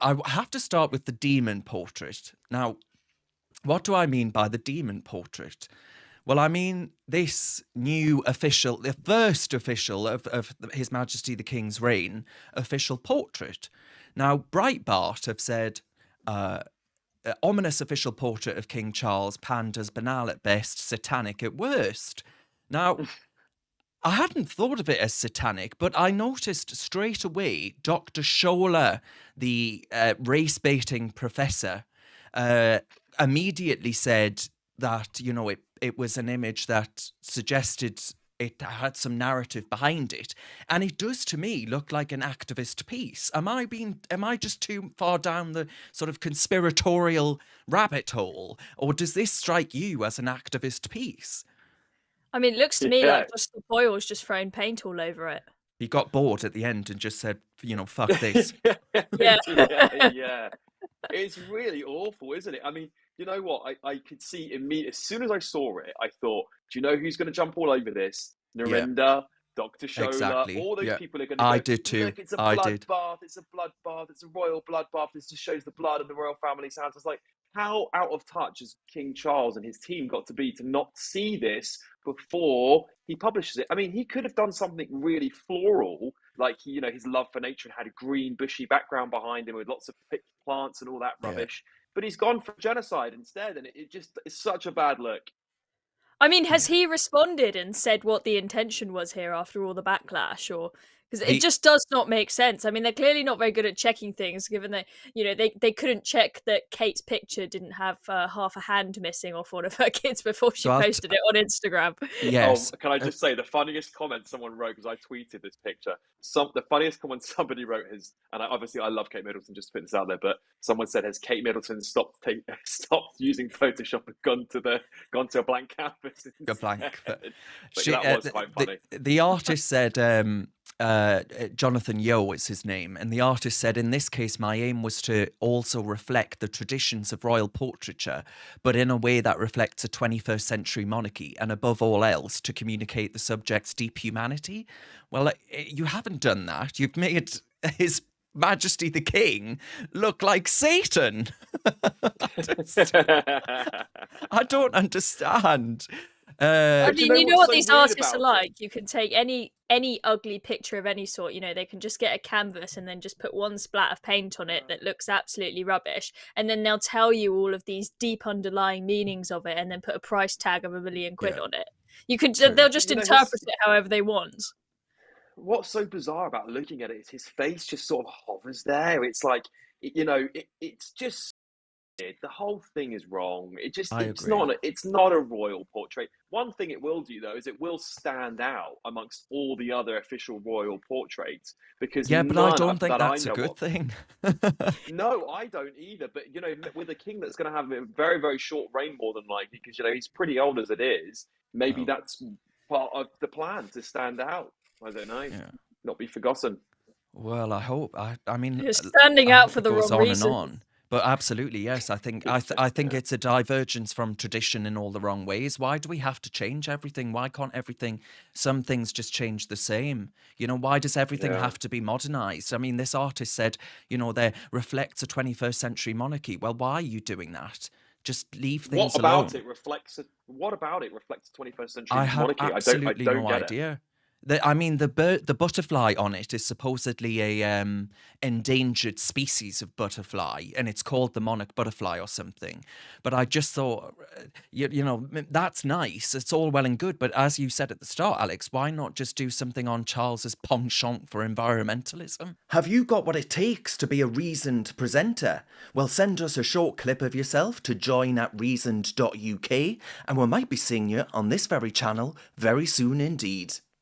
I have to start with the demon portrait. Now, what do I mean by the demon portrait? Well, I mean this new official, the first official of His Majesty the King's reign, official portrait. Now, Breitbart have said, ominous official portrait of King Charles, pandas banal at best, satanic at worst. Now, I hadn't thought of it as satanic, but I noticed straight away Dr. Scholler, the race baiting professor, uh, immediately said that, it was an image that suggested it had some narrative behind it. And it does to me look like an activist piece. Am I just too far down the sort of conspiratorial rabbit hole? Or does this strike you as an activist piece? I mean, it looks to me Yeah. like Justin Boyle's just thrown paint all over it. He got bored at the end and just said, fuck this. Yeah. Yeah. It's really awful, isn't it? I mean, you know what? I could see immediately, as soon as I saw it, I thought, do you know who's going to jump all over this? Narendra, Dr. Scholler, Exactly. all those Yeah. people are going to I go, did too. look, it's a I did. bloodbath, it's a bloodbath, it's a royal bloodbath. This just shows the blood of the royal family's hands. I was like, how out of touch has King Charles and his team got to be to not see this before he publishes it? I mean, he could have done something really floral, like his love for nature and had a green, bushy background behind him with lots of plants and all that Yeah. rubbish. But he's gone for genocide instead, and it just is such a bad look. I mean, has he responded and said what the intention was here after all the backlash, or because it just does not make sense? I mean, they're clearly not very good at checking things, given that they couldn't check that Kate's picture didn't have half a hand missing off one of her kids before she posted it on Instagram. Yes. Oh, can I just say the funniest comment someone wrote, because I tweeted this picture. The funniest comment somebody wrote is, and obviously I love Kate Middleton, just to put this out there, but someone said, has Kate Middleton stopped using Photoshop and gone to a blank canvas? A blank. But that was quite funny. The artist said, Jonathan Yeo is his name, and the artist said, in this case, my aim was to also reflect the traditions of royal portraiture, but in a way that reflects a 21st century monarchy, and above all else, to communicate the subject's deep humanity. Well, you haven't done that. You've made His Majesty the King look like Satan. I don't understand. I mean, you know what these artists are like. It? You can take any ugly picture of any sort. They can just get a canvas and then just put one splat of paint on it that looks absolutely rubbish, and then they'll tell you all of these deep underlying meanings of it, and then put a price tag of £1 million on it. They'll just interpret it however they want. What's so bizarre about looking at it is his face just sort of hovers there. It's like, it's just, the whole thing is wrong. It's not a royal portrait. One thing it will do, though, is it will stand out amongst all the other official royal portraits, because but I don't think that's a good thing. No, I don't either. But with a king that's going to have a very, very short reign, more than likely, because he's pretty old as it is, maybe that's part of the plan, to stand out. I don't know. Yeah. Not be forgotten. Well, I hope. I mean, you're standing out for the wrong reason. On. But absolutely, yes. I think it's a divergence from tradition in all the wrong ways. Why do we have to change everything? Why can't some things just change the same? Why does everything have to be modernized? I mean, this artist said, there reflects a 21st century monarchy. Well, why are you doing that? Just leave things alone. What about it reflects a 21st century monarchy? I have absolutely I don't no get idea. It. The butterfly on it is supposedly a endangered species of butterfly, and it's called the monarch butterfly or something. But I just thought, that's nice. It's all well and good, but as you said at the start, Alex, why not just do something on Charles's penchant for environmentalism? Have you got what it takes to be a reasoned presenter? Well, send us a short clip of yourself to join@reasoned.uk, and we might be seeing you on this very channel very soon indeed.